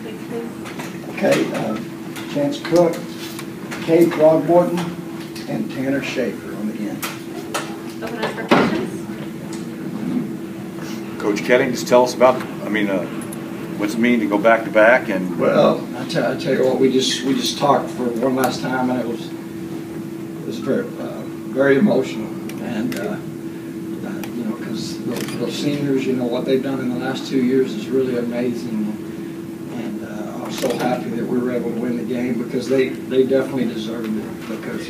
names, please. Okay, Chance Cook, Kate Throgmorton, and Tanner Schaefer on the end. Open up for questions. Coach Ketting, just tell us about, what's it mean to go back to back? And well, I tell you what, we just talked for one last time, and it was very emotional, and you know, because those seniors, you know, what they've done in the last 2 years is really amazing, and I'm so happy that we were able to win the game because they definitely deserved it because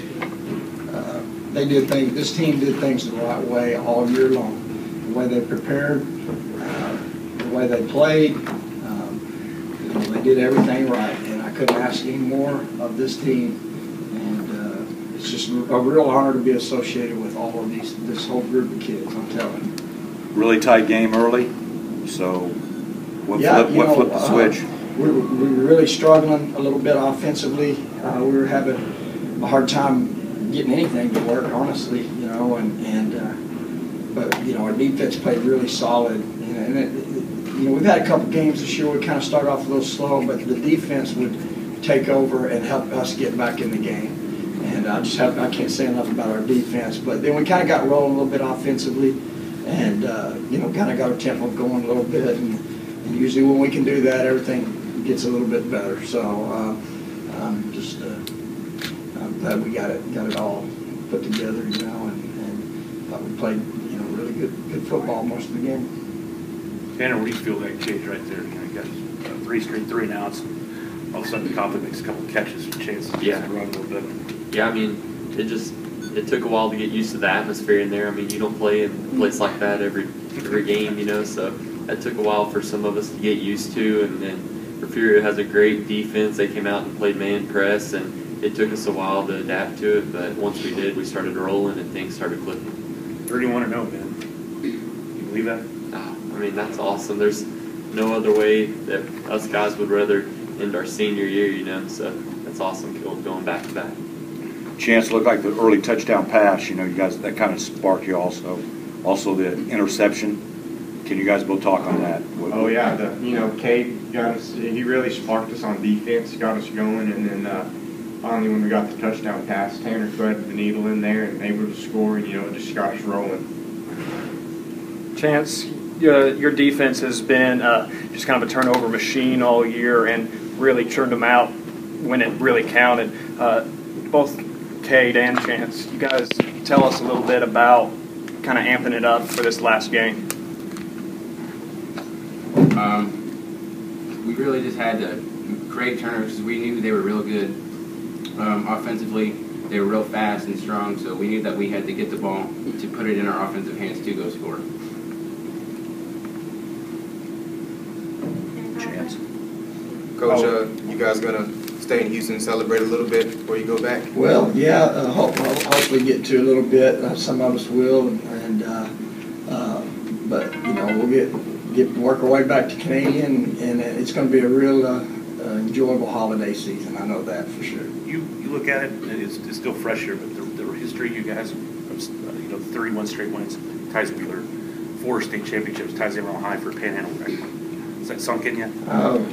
they did things. This team did things the right way all year long. The way they prepared, the way they played, you know, they did everything right, and I couldn't ask any more of this team. And it's just a real honor to be associated with all of this whole group of kids. I'm telling you. Really tight game early. So what flipped the switch? We were really struggling a little bit offensively. We were having a hard time getting anything to work, honestly. You know, but you know, our defense played really solid. You know, we've had a couple games this year where we kind of started off a little slow, but the defense would take over and help us get back in the game. And I can't say enough about our defense. But then we kind of got rolling a little bit offensively, and you know, kind of got our tempo going a little bit. And usually when we can do that, everything gets a little bit better. So I'm glad we got it all put together, you know, and thought we played, you know, really good football most of the game. Tanner, what do you feel that change right there? You got 3 straight 3 and outs. All of a sudden, Copley makes a couple of catches, chances to run a little bit. Yeah, I mean, it took a while to get used to the atmosphere in there. I mean, you don't play in a place like that every game, you know. So that took a while for some of us to get used to. And then Refugio has a great defense. They came out and played man press, and it took us a while to adapt to it. But once we did, we started rolling and things started clicking. 31-0, man. You believe that? I mean, that's awesome. There's no other way that us guys would rather end our senior year, you know, so that's awesome going back to back. Chance, looked like the early touchdown pass, you know, you guys, that kind of sparked you also. Also the interception. Can you guys both talk on that? Oh, yeah. You know, Cade got us, he really sparked us on defense, got us going, and then finally when we got the touchdown pass, Tanner threaded the needle in there and able to score, and, you know, it just got us rolling. Chance, your defense has been just kind of a turnover machine all year and really churned them out when it really counted. Both Cade and Chance, you guys tell us a little bit about kind of amping it up for this last game. We really just had to create turnovers because we knew they were real good. Offensively, they were real fast and strong, so we knew that we had to get the ball to put it in our offensive hands to go score. Coach, you guys gonna stay in Houston and celebrate a little bit before you go back? Well, yeah, hopefully get to a little bit. Some of us will, but you know, we'll work our way back to Canadian, and it's going to be a real enjoyable holiday season. I know that for sure. You look at it, and it's still fresh here, but the history you guys, you know, 31 straight wins, ties Wheeler, 4 state championships, ties everyone high for a Panhandle record. Is that sunk in yet?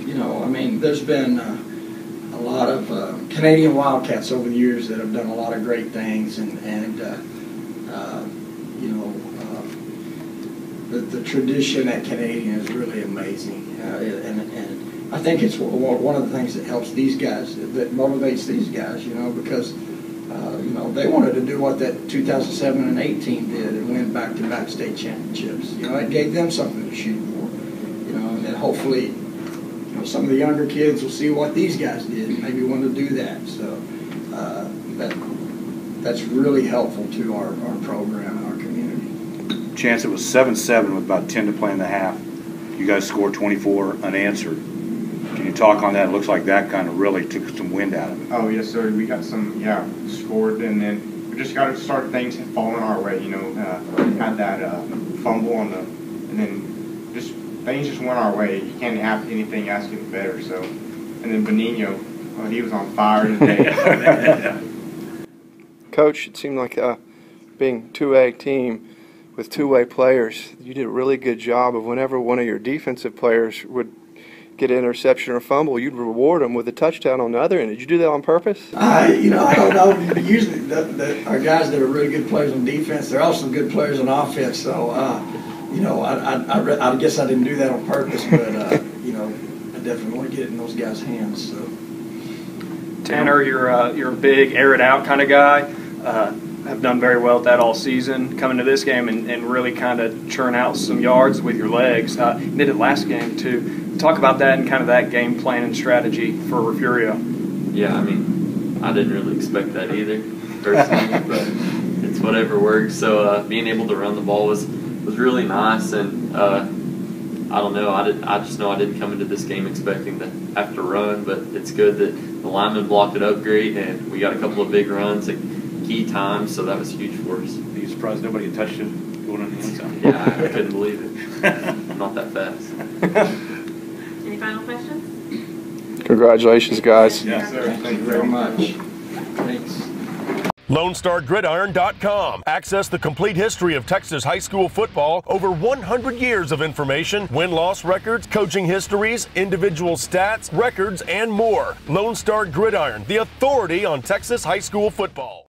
You know, I mean, there's been a lot of Canadian Wildcats over the years that have done a lot of great things, and you know, the tradition at Canadian is really amazing, and I think it's one of the things that helps these guys, that motivates these guys, you know, because you know, they wanted to do what that 2007 and 18 did and win back-to-back state championships. You know, it gave them something to shoot for. You know, and then hopefully, you know, some of the younger kids will see what these guys did and maybe want to do that. So that's really helpful to our program and our community. Chance, it was 7-7 with about 10 to play in the half. You guys scored 24 unanswered. Can you talk on that? It looks like that kind of really took some wind out of it. Oh, yes, sir. We got some, scored, and then we just got to start things falling our way. You know, had that fumble and then just things just went our way. You can't have anything else getting better. So, and then Benigno, he was on fire today. Coach, it seemed like being 2A team with 2-way players, you did a really good job of whenever one of your defensive players would get an interception or fumble, you'd reward them with a touchdown on the other end. Did you do that on purpose? I don't know. Usually, our guys that are really good players on defense, they're also good players on offense. So, I guess I didn't do that on purpose, but I definitely want to get it in those guys' hands. So, Tanner, you're a big air it out kind of guy. Have done very well at that all season. Coming to this game and really kind of churn out some yards with your legs. You did it last game too. Talk about that and kind of that game plan and strategy for Refurio. Yeah, I mean, I didn't really expect that either, personally, but it's whatever works. So being able to run the ball was really nice, and I don't know. I just know I didn't come into this game expecting to have to run, but it's good that the linemen blocked it up great, and we got a couple of big runs at key times, so that was huge for us. Are you surprised nobody had touched it going on the inside? Yeah, I couldn't believe it. I'm not that fast. Any final questions? Congratulations, guys. Yes, sir. thank you very much. Thanks. LoneStarGridiron.com. Access the complete history of Texas high school football, over 100 years of information, win-loss records, coaching histories, individual stats, records, and more. Lone Star Gridiron, the authority on Texas high school football.